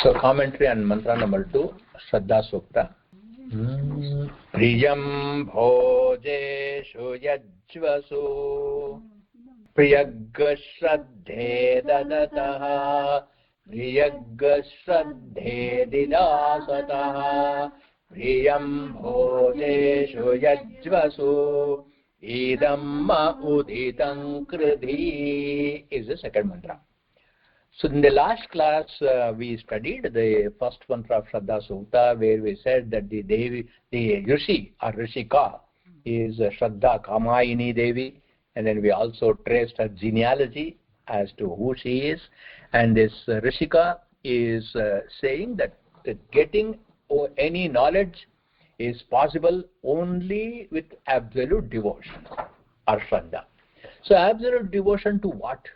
So commentary on mantra number 2, Shraddha Sukta. Priyam bhojeshu yajvasu priyagga shraddhe dadataha priyagga shraddhe didasataha priyam bhojeshu yajvasu idamma uditam kridhi is the second mantra. So in the last class, we studied the first mantra of Shraddha Sukta, where we said that the Devi, the Rishi or Rishika is Shraddha Kamayini Devi, and then we also traced her genealogy as to who she is. And this Rishika is saying that getting any knowledge is possible only with absolute devotion or Shraddha. So absolute devotion to what?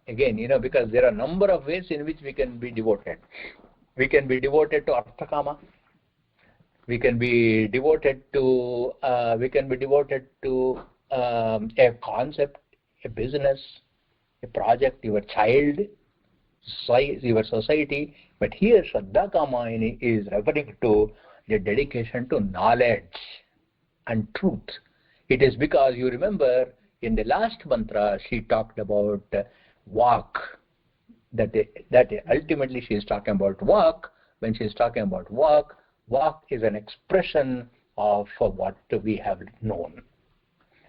Again, because there are a number of ways in which we can be devoted. We can be devoted to Arthakama. We can be devoted to a concept, a business, a project, your child, your society. But here Shraddha Kamayini is referring to the dedication to knowledge and truth. It is because you remember in the last mantra she talked about walk, that ultimately she is talking about walk. When she is talking about walk is an expression of what we have known.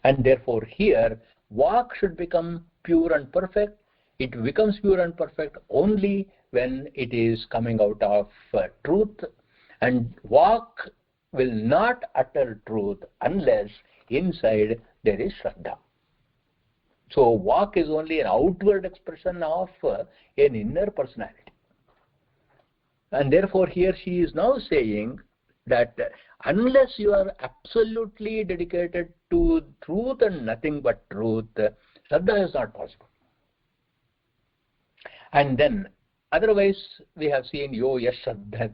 And therefore here, walk should become pure and perfect. It becomes pure and perfect only when it is coming out of truth. And walk will not utter truth unless inside there is Shraddha. So walk is only an outward expression of an inner personality. And therefore here she is now saying that unless you are absolutely dedicated to truth and nothing but truth, Shraddha is not possible. And then otherwise we have seen yo yes Shraddha,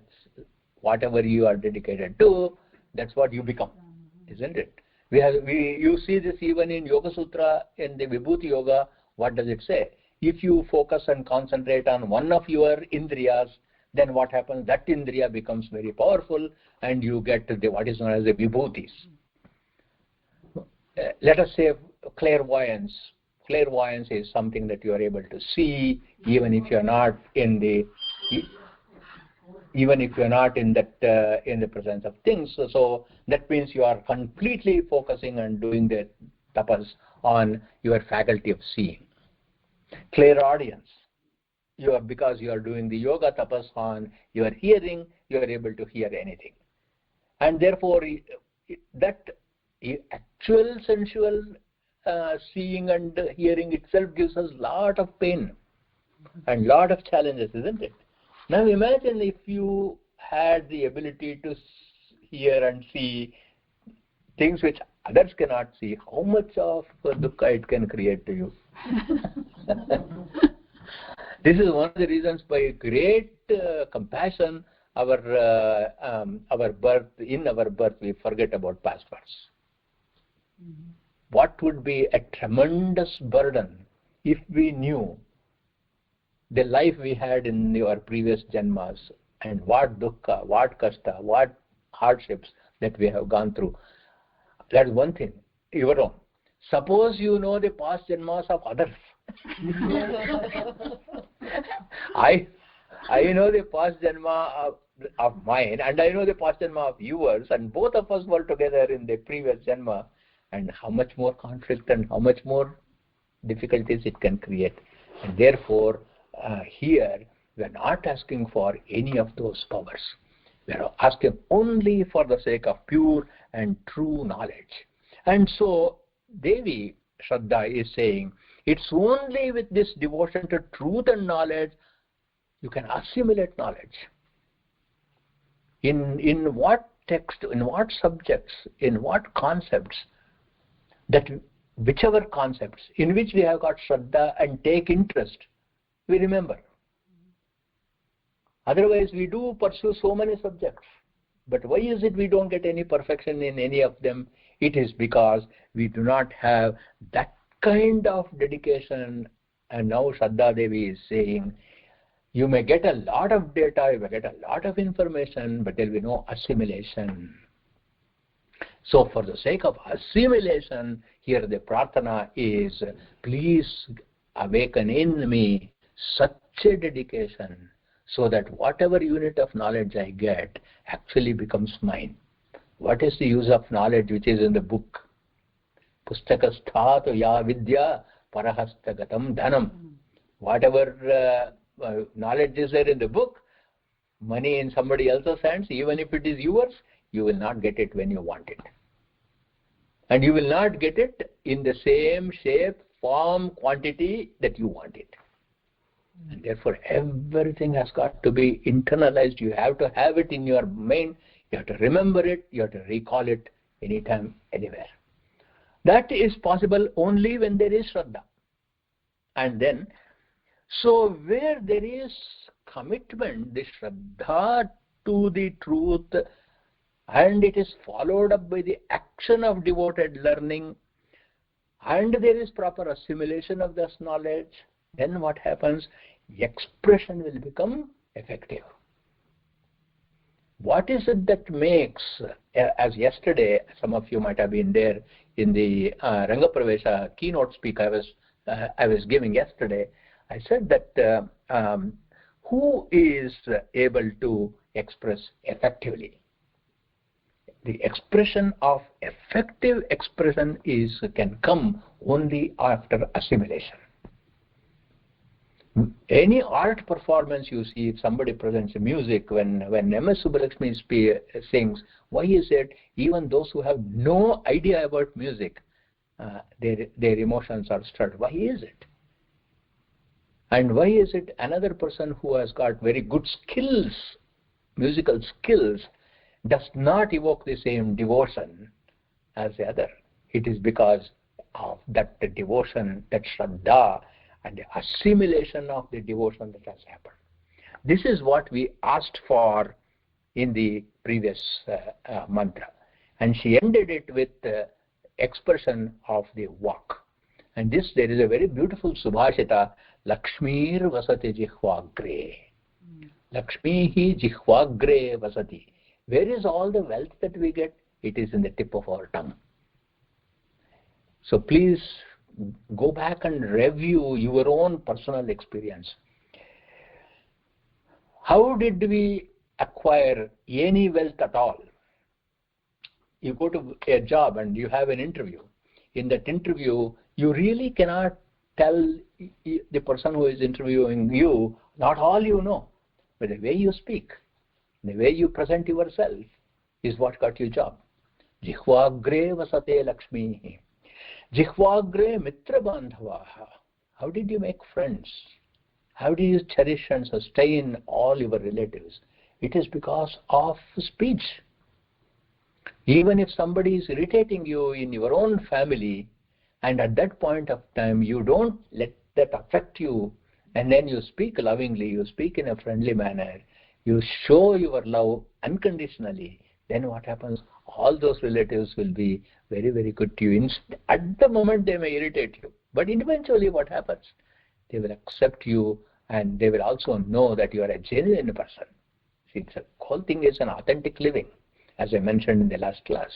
whatever you are dedicated to, that's what you become, isn't it? You see this even in Yoga Sutra, in the Vibhuti Yoga. What does it say? If you focus and concentrate on one of your indriyas, then what happens? That indriya becomes very powerful and you get what is known as the Vibhutis. Let us say clairvoyance. Clairvoyance is something that you are able to see even if you are not in the presence of things. So that means you are completely focusing and doing the tapas on your faculty of seeing. Clairaudience, because you are doing the yoga tapas on your hearing, you are able to hear anything. And therefore that actual sensual seeing and hearing itself gives us lot of pain and lot of challenges, isn't it? Now imagine if you had the ability to hear and see things which others cannot see, how much of dukkha it can create to you. This is one of the reasons by great compassion, our birth we forget about past births. What would be a tremendous burden if we knew the life we had in your previous janmas and what dukkha, what kashta, what hardships that we have gone through. That's one thing, your own. Suppose you know the past janmas of others. I know the past janma of mine and I know the past janma of yours, and both of us were together in the previous janma, and how much more conflict and how much more difficulties it can create. And therefore here we are not asking for any of those powers. We are asking only for the sake of pure and true knowledge. And so Devi Shraddha is saying it's only with this devotion to truth and knowledge you can assimilate knowledge. In what text, in what subjects, in what concepts, that whichever concepts in which we have got Shraddha and take interest, we remember. Otherwise we do pursue so many subjects, but why is it we don't get any perfection in any of them? It is because we do not have that kind of dedication. And now Shraddha Devi is saying You may get a lot of data, you may get a lot of information, but there will be no assimilation. So for the sake of assimilation, here the prarthana is, please awaken in me such a dedication so that whatever unit of knowledge I get actually becomes mine. What is the use of knowledge which is in the book? Pustakasthato ya vidya parahastagatam dhanam. Whatever knowledge is there in the book, money in somebody else's hands, even if it is yours, you will not get it when you want it. And you will not get it in the same shape, form, quantity that you want it. And therefore, everything has got to be internalized. You have to have it in your mind. You have to remember it. You have to recall it anytime, anywhere. That is possible only when there is Shraddha. And then, so where there is commitment, the Shraddha to the truth, and it is followed up by the action of devoted learning, and there is proper assimilation of this knowledge, then what happens? Expression will become effective. What is it that makes, as yesterday, some of you might have been there in the Rangapravesha keynote speak I was giving yesterday, I said that who is able to express effectively? The expression of effective expression can come only after assimilation. Any art performance you see, if somebody presents music, when M.S. Subbulakshmi sings, why is it even those who have no idea about music, their emotions are stirred? Why is it? And why is it another person who has got very good skills, musical skills, does not evoke the same devotion as the other? It is because of that devotion, that Shraddha, and the assimilation of the devotion that has happened. This is what we asked for in the previous mantra. And she ended it with expression of the walk. And this, there is a very beautiful Subhashita, Lakshmir vasati jihvagre. Lakshmihi jihvagre vasati. Where is all the wealth that we get? It is in the tip of our tongue. So please go back and review your own personal experience. How did we acquire any wealth at all? You go to a job and you have an interview. In that interview, you really cannot tell the person who is interviewing you not all you know, but the way you speak, the way you present yourself is what got you a job. Jihvagre vasate Lakshmi. Jihvagre mitra bandhavaha. How did you make friends? How do you cherish and sustain all your relatives? It is because of speech. Even if somebody is irritating you in your own family, and at that point of time you don't let that affect you, and then you speak lovingly, you speak in a friendly manner, you show your love unconditionally, then what happens? All those relatives will be very, very good to you. At the moment they may irritate you, but eventually what happens? They will accept you, and they will also know that you are a genuine person. See, the whole thing is an authentic living, as I mentioned in the last class.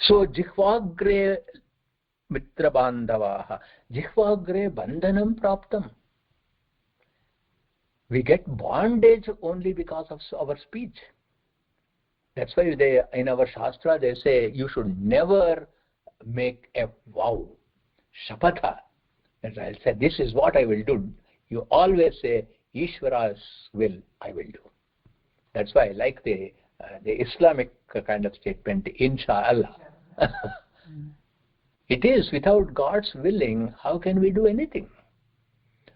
So, jihvagre mitra bandhavaha, jihvagre bandhanam praptam. We get bondage only because of our speech. That's why in our Shastra they say you should never make a vow, shapatha. As I'll say, this is what I will do. You always say, Ishvara's will I will do. That's why I like the Islamic kind of statement, Insha'Allah. It is, without God's willing, how can we do anything?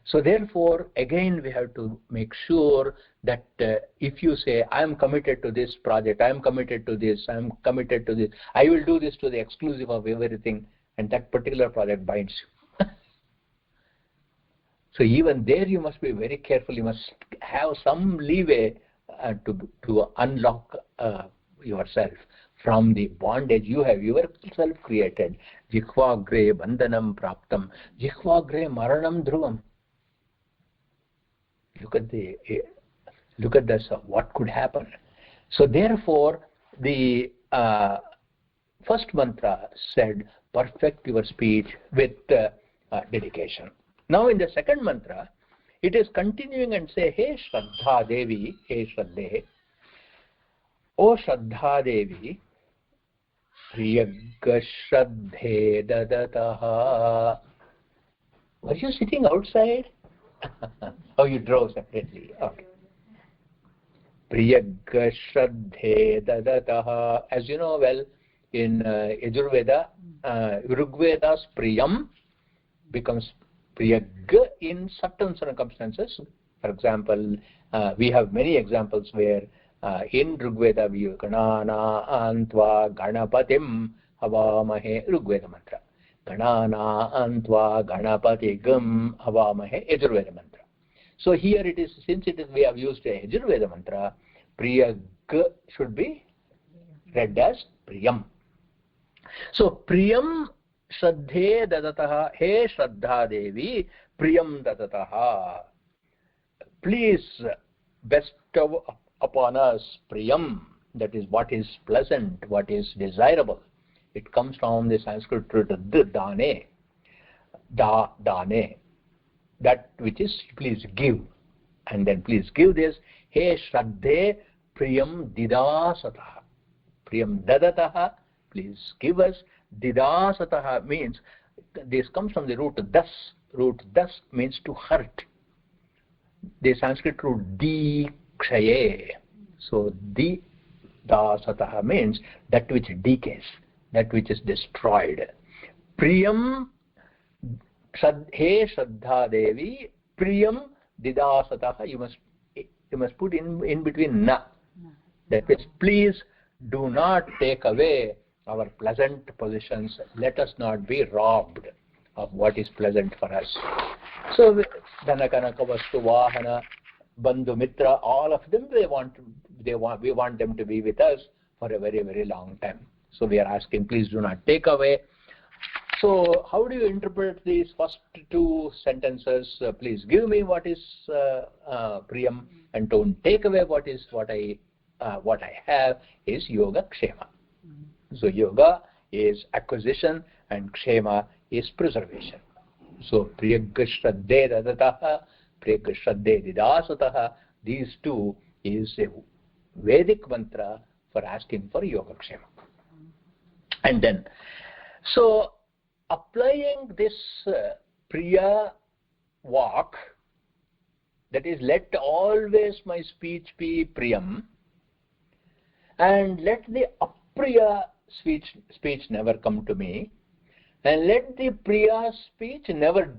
So therefore, again, we have to make sure that if you say, I am committed to this project, I am committed to this, I am committed to this, I will do this to the exclusive of everything, and that particular project binds you. So even there you must be very careful. You must have some leeway to unlock yourself from the bondage you have yourself created. Jihvagre bandhanam praptam, jihvagre maranam dhruvam. Look at this, what could happen. So therefore, the first mantra said, perfect your speech with dedication. Now in the second mantra, it is continuing and say, Hey Shraddha Devi, Hey Shraddhe, O Shraddha Devi, Priyagga Shraddhe Dadataha. Were you sitting outside? Oh, you drove separately. Okay. Priyagga Shraddhe Dadataha. As you know well, in Yajurveda, Rigveda's Priyam becomes Priyagga in certain circumstances. For example, we have many examples where in Rigveda we use Ganana Antva Ganapatim Havamahe Rigveda mantra. Ganana Antva Ganapati Gam Havamahe Yajurveda mantra. So here it is, since we have used a Yajurveda mantra, Priyagga should be read as Priyam. So Priyam Shraddhe Dadataha, He Shraddha Devi, Priyam Dadataha. Please bestow upon us Priyam, that is what is pleasant, what is desirable. It comes from the Sanskrit root dane, dane, that which is please give. And then please give this, He Shraddhe Priyam Didasataha. Priyam Dadataha, please give us. Didasataha means, this comes from the root das. Root das means to hurt. The Sanskrit root dikshaye. So didasataha means that which decays, that which is destroyed. Priyam He Shraddha Devi, Priyam Didasataha. You must put in between na. That means please do not take away our pleasant positions. Let us not be robbed of what is pleasant for us. So Dhanakanaka Vastu Vahana, Bandhu Mitra, all of them we want them to be with us for a very, very long time. So we are asking, please do not take away. So how do you interpret these first two sentences? Please give me what is Priyam, and don't take away what I have is Yoga Kshema. So Yoga is acquisition and Kshema is preservation. So Priyagga Shraddhe Dadataha, Priyagga Shraddhe Didasataha, these two is a Vedic mantra for asking for Yoga Kshema. And then, so applying this Priya walk, that is, let always my speech be Priyam, and let the Apriya speech never come to me, and let the Priya speech never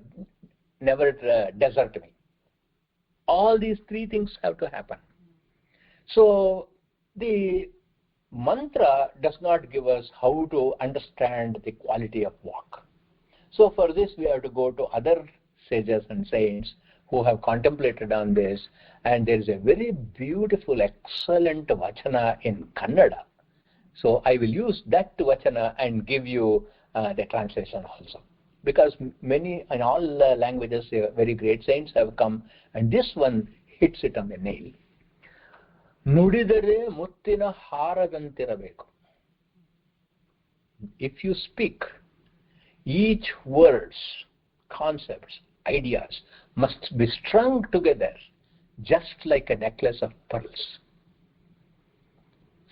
desert me. All these three things have to happen. So the mantra does not give us how to understand the quality of walk. So for this we have to go to other sages and saints who have contemplated on this, and there is a very beautiful, excellent vachana in Kannada. So I will use that vachana and give you the translation also. Because many, in all languages, very great saints have come, and this one hits it on the nail. Nudidare muttina haradantirabeko. If you speak, each words, concepts, ideas must be strung together just like a necklace of pearls.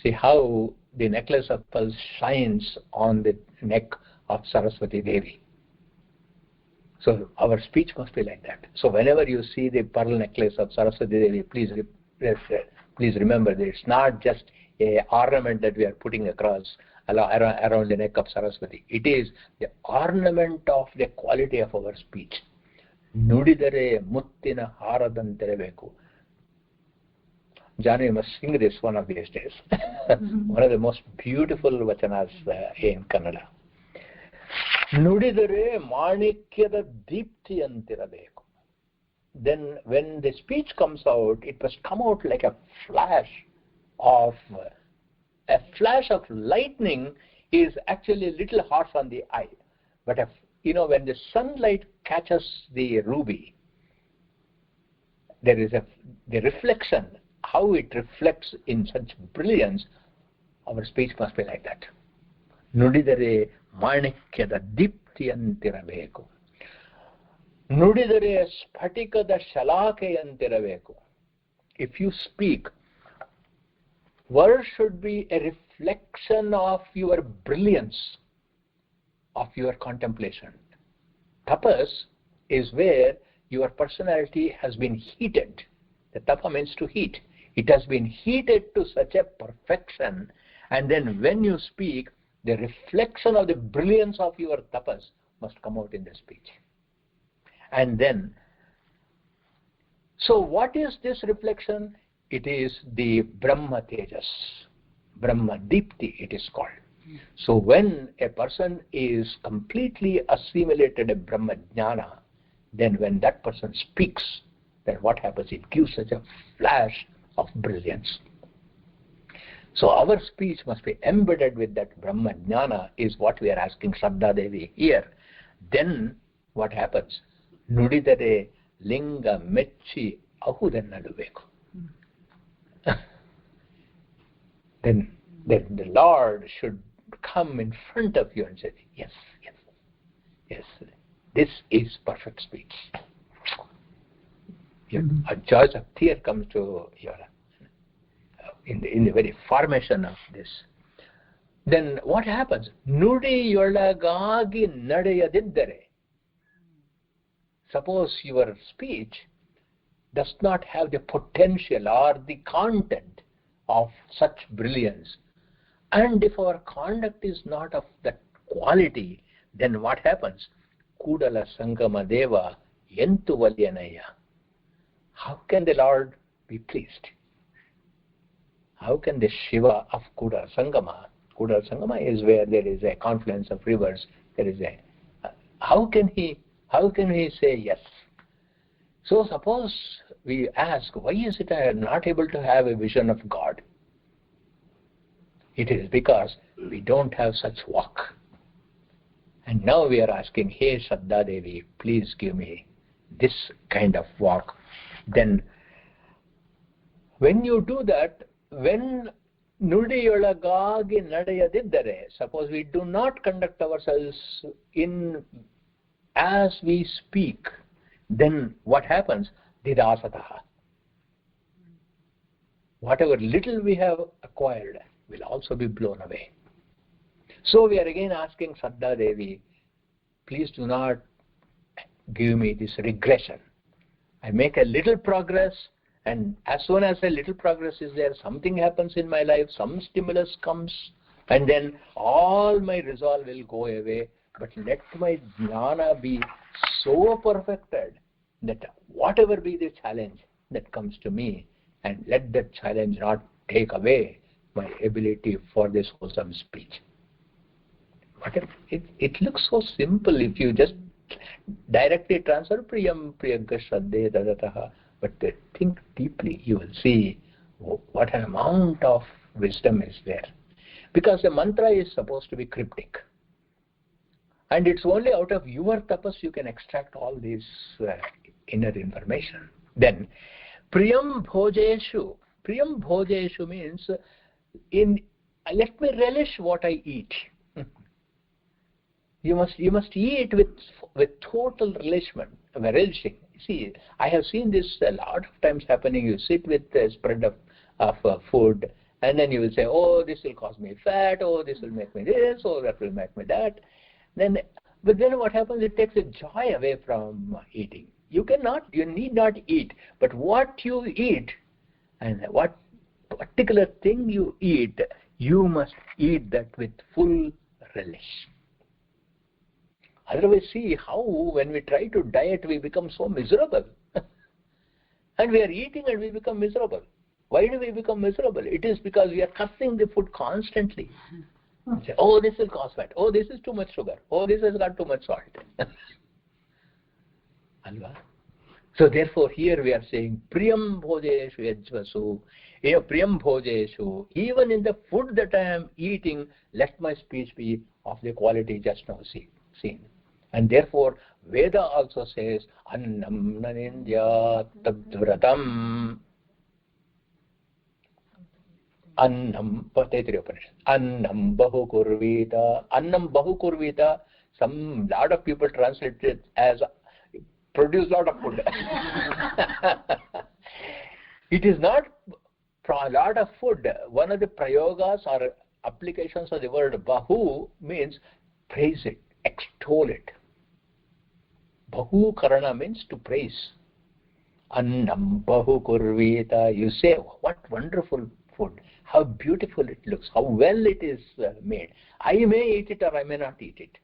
See how the necklace of pearls shines on the neck of Saraswati Devi. So our speech must be like that. So whenever you see the pearl necklace of Saraswati Devi, please remember that it's not just an ornament that we are putting across around the neck of Saraswati. It is the ornament of the quality of our speech. Nudidare muttina haradantirebeku. Janu, you must sing this one of these days. One of the most beautiful vachanas in Kannada. Nudidare manikyada deeptiyantirebeku. Then when the speech comes out, it must come out like a flash of lightning is actually a little harsh on the eye. But when the sunlight catches the ruby, there is the reflection, how it reflects in such brilliance, our speech must be like that. Nudidare ಮಾಣಿಕ್ಯದ ದೀಪ್ತಿಯಂತಿರಬೇಕು, ನುಡಿದರೆ ಸ್ಫಟಿಕದ ಶಲಾಕೆಯಂತಿರಬೇಕು. If you speak, words should be a reflection of your brilliance, of your contemplation. Tapas is where your personality has been heated. The tapa means to heat. It has been heated to such a perfection, and then when you speak, the reflection of the brilliance of your tapas must come out in the speech. And then, so what is this reflection? It is the Brahma Tejas, Brahma Deepti it is called. So when a person is completely assimilated a Brahma Jnana, then when that person speaks, then what happens? It gives such a flash of brilliance. So our speech must be embedded with that Brahma Jnana, is what we are asking Shraddha Devi here. Then what happens? Nudidare linga mechi ahudannaduveku. Then the Lord should come in front of you and say, yes, yes, yes, this is perfect speech. A joy of tear comes to your in the very formation of this. Then what happens? Nudiyolagagi nadayadiddare. Suppose your speech does not have the potential or the content of such brilliance, and if our conduct is not of that quality, then what happens? Kudala Sangama Deva Yentu Valyanaya. How can the Lord be pleased? How can the Shiva of Kudala Sangama is where there is a confluence of rivers, there is a how can he say yes? So suppose we ask, why is it I am not able to have a vision of God? It is because we don't have such walk. And now we are asking, hey Shraddha Devi, please give me this kind of walk. Then when you do that, when nudiyolagagi nadayadiddare, suppose we do not conduct ourselves in as we speak, then what happens? Didasataha. Whatever little we have acquired will also be blown away. So we are again asking Shraddha Devi, please do not give me this regression. I make a little progress, and as soon as a little progress is there, something happens in my life, some stimulus comes, and then all my resolve will go away. But let my jnana be so perfected that whatever be the challenge that comes to me, and let that challenge not take away my ability for this wholesome speech. It looks so simple if you just directly transfer Priyam Priyanka Shraddhe Dadataha, but think deeply, you will see what an amount of wisdom is there. Because the mantra is supposed to be cryptic. And it's only out of your tapas you can extract all this inner information. Then, Priyam Bhojeshu. Priyam Bhojeshu means, let me relish what I eat. You must eat with total relishing. See, I have seen this a lot of times happening. You sit with a spread of food, and then you will say, oh, this will cause me fat, oh, this will make me this, oh, that will make me that. But then what happens? It takes the joy away from eating. You need not eat, but what you eat and what particular thing you eat, you must eat that with full relish. Otherwise, see how when we try to diet, we become so miserable. And we are eating and we become miserable. Why do we become miserable? It is because we are cutting the food constantly. Say, oh, this will cause fat. Oh, this is too much sugar. Oh, this has got too much salt. Alva? So therefore, here we are saying, Priyam Bhojeshu Yajvasu. Priyam Bhojeshu. Even in the food that I am eating, let my speech be of the quality just now seen. And therefore, Veda also says, Annam nanindya tadvratam. Annam, Taittiriya Upanishad. Annam bahu kurvita. Annam bahu kurvita. Some lot of people translate it as produce lot of food. It is not a lot of food. One of the prayogas or applications of the word bahu means praise it, extol it. Bahu karana means to praise. Annam bahu kurvita. You say, what wonderful food. How beautiful it looks. How well it is made. I may eat it or I may not eat it.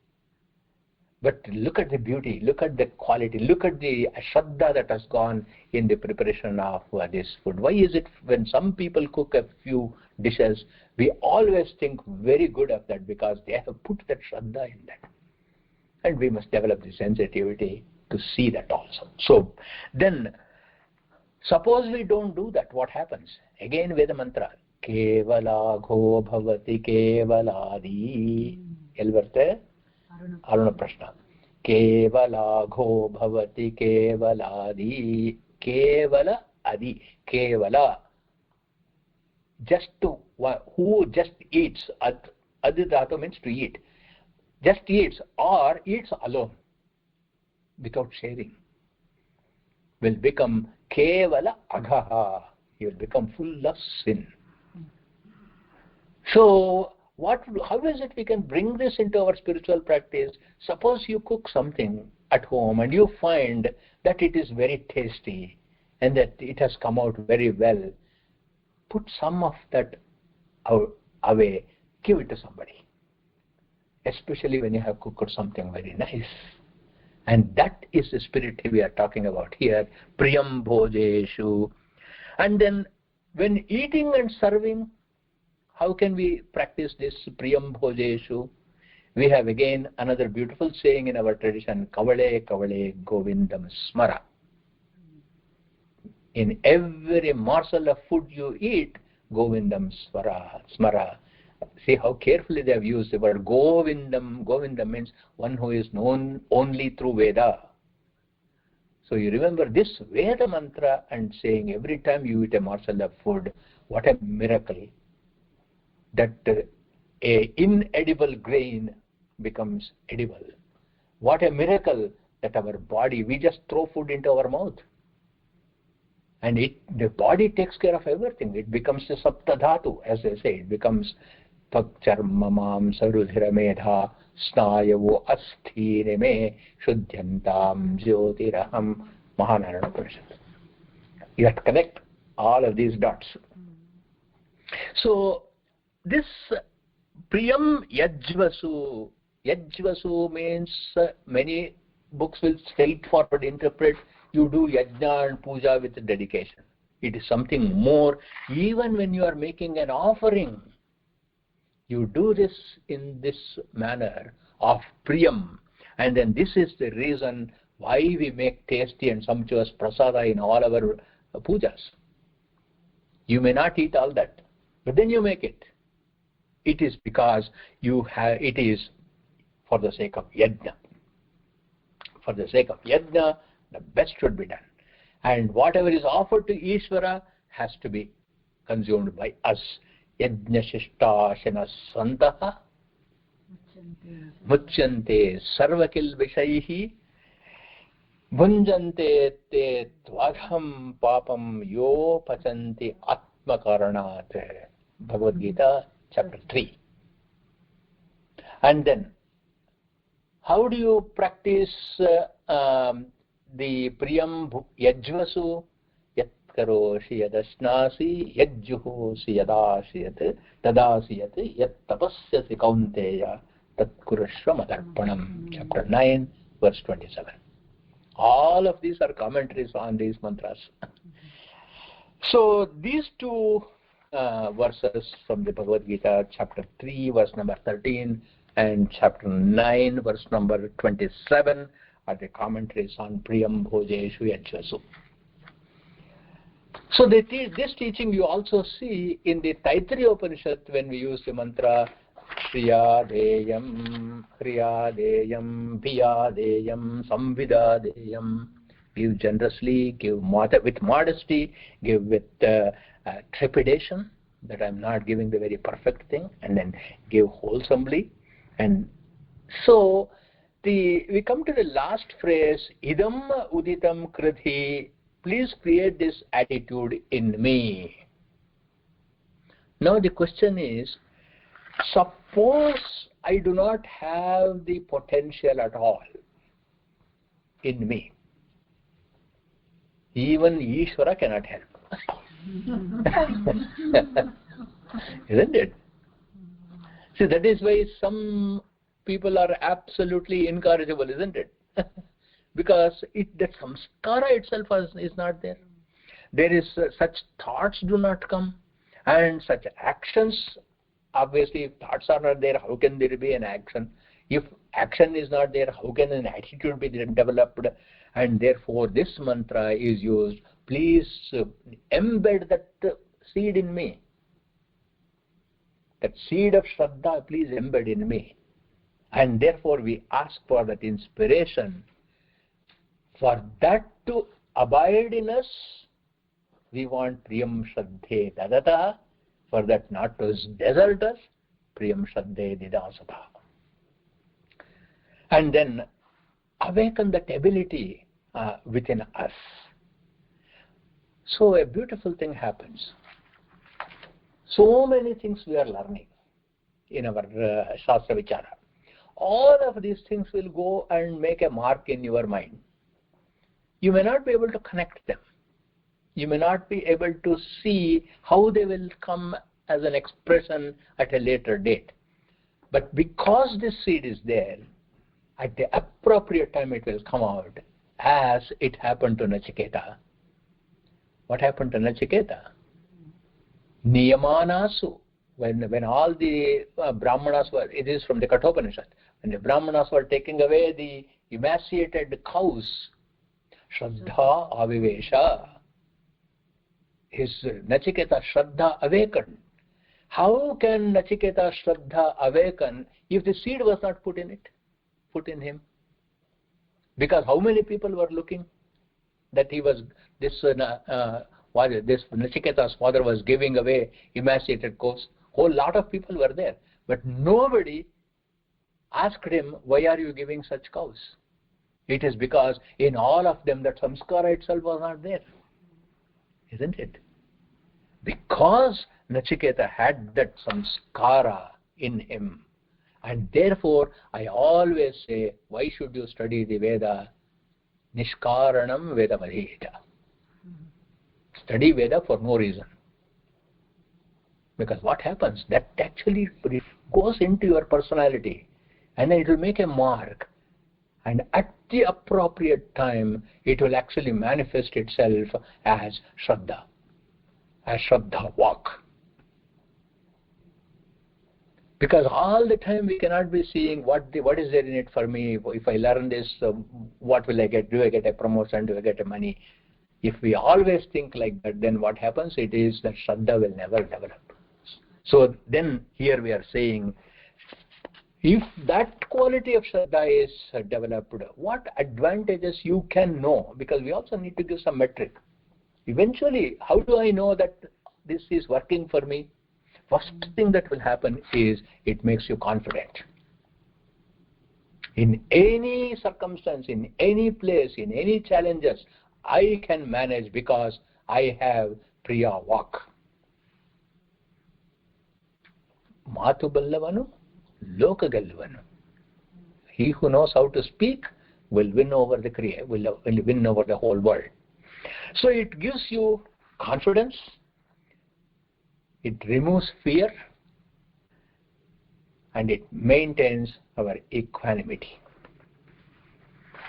But look at the beauty, look at the quality, look at the Shraddha that has gone in the preparation of this food. Why is it when some people cook a few dishes, we always think very good of that because they have put that Shraddha in that. And we must develop the sensitivity to see that also. So then, suppose we don't do that, what happens? Again Veda mantra, Kevala gho bhavati kevaladi. Elvarte? Aruna Prashna. Kevala gho bhavati kevaladi. Kevala adi. Kevala. Just to, who just eats. Adi dhatu means to eat. Just eats or eats alone without sharing. Will become kevala aghaha. He will become full of sin. So, how is it we can bring this into our spiritual practice? Suppose you cook something at home and you find that it is very tasty and that it has come out very well. Put some of that away, give it to somebody. Especially when you have cooked something very nice. And that is the spirit we are talking about here. Priyam bhojeshu. And then when eating and serving, how can we practice this priyam bhojeshu? We have again another beautiful saying in our tradition, Kavale Kavale Govindam Smara. In every morsel of food you eat, Govindam Smara. See how carefully they have used the word Govindam. Govindam means one who is known only through Veda. So you remember this Veda mantra and saying every time you eat a morsel of food, what a miracle. That a inedible grain becomes edible. What a miracle that our body, we just throw food into our mouth. And the body takes care of everything. It becomes a saptadhatu, as they say. It becomes takcharmamam sarudhira medha snayavu asthirime shuddhyantam jyotiraham Mahanarana Upanishad. You have to connect all of these dots. So, this Priyam Yajvasu. Yajvasu means many books will straightforward interpret you do yajna and puja with dedication. It is something more. Even when you are making an offering, you do this in this manner of Priyam. And then this is the reason why we make tasty and sumptuous prasada in all our pujas. You may not eat all that, but then you make it. It is because it is for the sake of yajna. For the sake of yajna, the best should be done. And whatever is offered to Ishvara has to be consumed by us. Yajna shishtasana santaha muchyante sarvakil vishaihi bhunjante te tvadham papam yo pachanti atmakaranat. Bhagavad Gita chapter 3. And then, how do you practice the Priyam Yajvasu? Yat karoshi yadasnasi yajjuhosi yadasiyat tadasiyat yat tapasyasi kaunteya tat kurashva madarpanam. Chapter 9, verse 27. All of these are commentaries on these mantras. So, these two verses from the Bhagavad Gita, chapter 3, verse number 13, and chapter 9, verse number 27, are the commentaries on Priyam Bhojeshu Yajvasu. So this teaching you also see in the Taittiriya Upanishad when we use the mantra Shriyadeyam, Hriyadeyam, Biyadeyam, Samvidadeyam. Give generously, give with modesty, give with trepidation, that I'm not giving the very perfect thing, and then give wholesomely. And so we come to the last phrase, idam uditam kridhi, please create this attitude in me. Now the question is, suppose I do not have the potential at all in me. Even Ishvara cannot help. Isn't it? See, that is why some people are absolutely incorrigible, isn't it? Because that samskara itself is not there. There is such thoughts do not come, and such actions. Obviously, if thoughts are not there, how can there be an action? If action is not there, how can an attitude be developed? And therefore, this mantra is used. Please embed that seed in me. That seed of Shraddha, please embed in me. And therefore, we ask for that inspiration. For that to abide in us, we want Priyam Shraddhe Dadata. For that not to desert us, Priyam Shraddhe Didasata. And then awaken that ability within us. So a beautiful thing happens. So many things we are learning in our Shastra Vichara. All of these things will go and make a mark in your mind. You may not be able to connect them. You may not be able to see how they will come as an expression at a later date. But because this seed is there, at the appropriate time it will come out, as it happened to Nachiketa. What happened to Nachiketa? Niyamanasu. When all the Brahmanas were, it is from the Kathopanishad, when the Brahmanas were taking away the emaciated cows, Shraddha Avivesha, his Nachiketa Shraddha awakened. How can Nachiketa Shraddha awaken if the seed was not put in him? Because how many people were looking that this Nachiketa's father was giving away emaciated cows? Whole lot of people were there, but nobody asked him, why are you giving such cows? It is because in all of them that samskara itself was not there, isn't it? Because Nachiketa had that samskara in him. And therefore, I always say, why should you study the Veda? Nishkaranam Vedamadhita. Study Veda for no reason. Because what happens? That actually goes into your personality. And then it will make a mark. And at the appropriate time, it will actually manifest itself as Shraddha. As Shraddha walk. Because all the time we cannot be seeing what is there in it for me. If I learn this, what will I get? Do I get a promotion? Do I get a money? If we always think like that, then what happens? It is that Shraddha will never develop. So then here we are saying, if that quality of Shraddha is developed, what advantages you can know? Because we also need to give some metric. Eventually, how do I know that this is working for me? First thing that will happen is it makes you confident. In any circumstance, in any place, in any challenges, I can manage because I have Priya Vak. Matu Ballavanu, Loka Gallavanu. He who knows how to speak will win over the Kriya, will win over the whole world. So it gives you confidence. It removes fear, and it maintains our equanimity.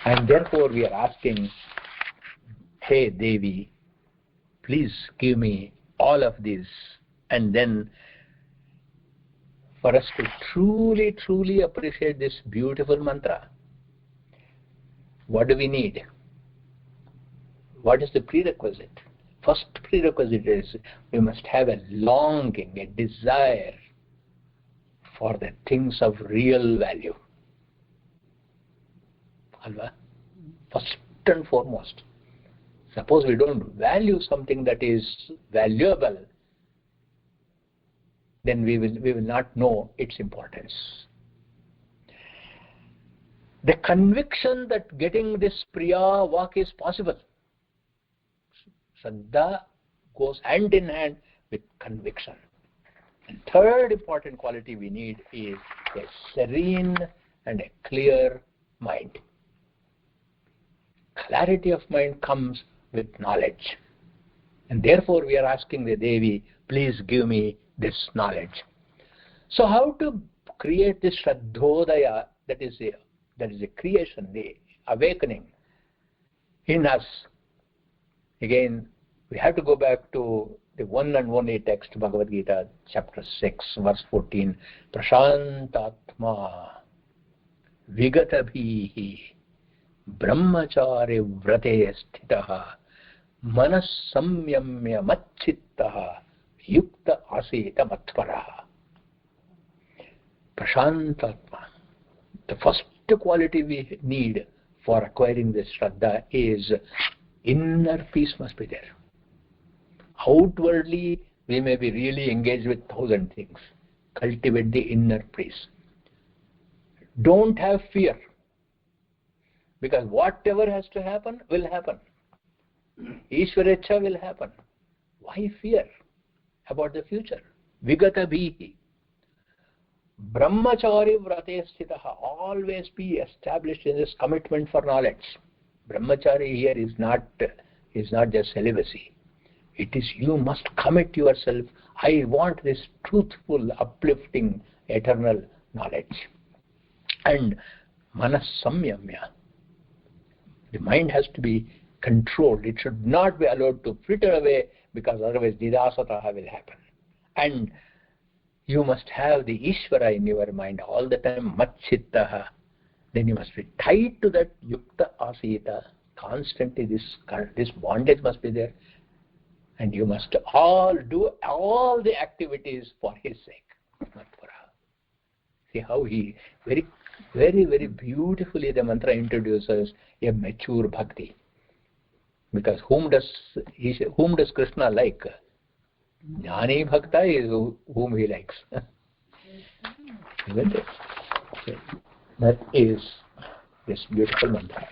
And therefore we are asking, hey Devi, please give me all of this. And then for us to truly, truly appreciate this beautiful mantra, what do we need? What is the prerequisite? First prerequisite is we must have a longing, a desire for the things of real value. Alva? First and foremost. Suppose we don't value something that is valuable, then we will not know its importance. The conviction that getting this Priya walk is possible. Shraddha goes hand in hand with conviction. And third important quality we need is a serene and a clear mind. Clarity of mind comes with knowledge. And therefore we are asking the Devi, please give me this knowledge. So how to create this Shraddhodaya, that is a creation, the awakening in us? Again, we have to go back to the one and only text, Bhagavad Gita, chapter 6, verse 14. Prashantatma vigatabhihi brahmachari vrate sthitaha manas samyamya macchittaha yukta asita mattvaraha. Prashantatma. The first quality we need for acquiring this Shraddha is inner peace must be there. Outwardly, we may be really engaged with 1,000 things. Cultivate the inner peace. Don't have fear. Because whatever has to happen will happen. Ishwarecha will happen. Why fear about the future? Vigata bhihi. Brahmachari vrate sthitaha. Always be established in this commitment for knowledge. Brahmachari here is not just celibacy. It is you must commit yourself. I want this truthful, uplifting, eternal knowledge. And manas samyamya. The mind has to be controlled. It should not be allowed to fritter away, because otherwise didasataha will happen. And you must have the Ishvara in your mind all the time, macchittaha. Then you must be tied to that yukta asita. Constantly this bondage must be there. And you must all do all the activities for his sake. See how he very, very, very beautifully the mantra introduces a mature bhakti. Because whom does Krishna like? Jnani bhakta is whom he likes. Isn't it? So that is this beautiful mantra.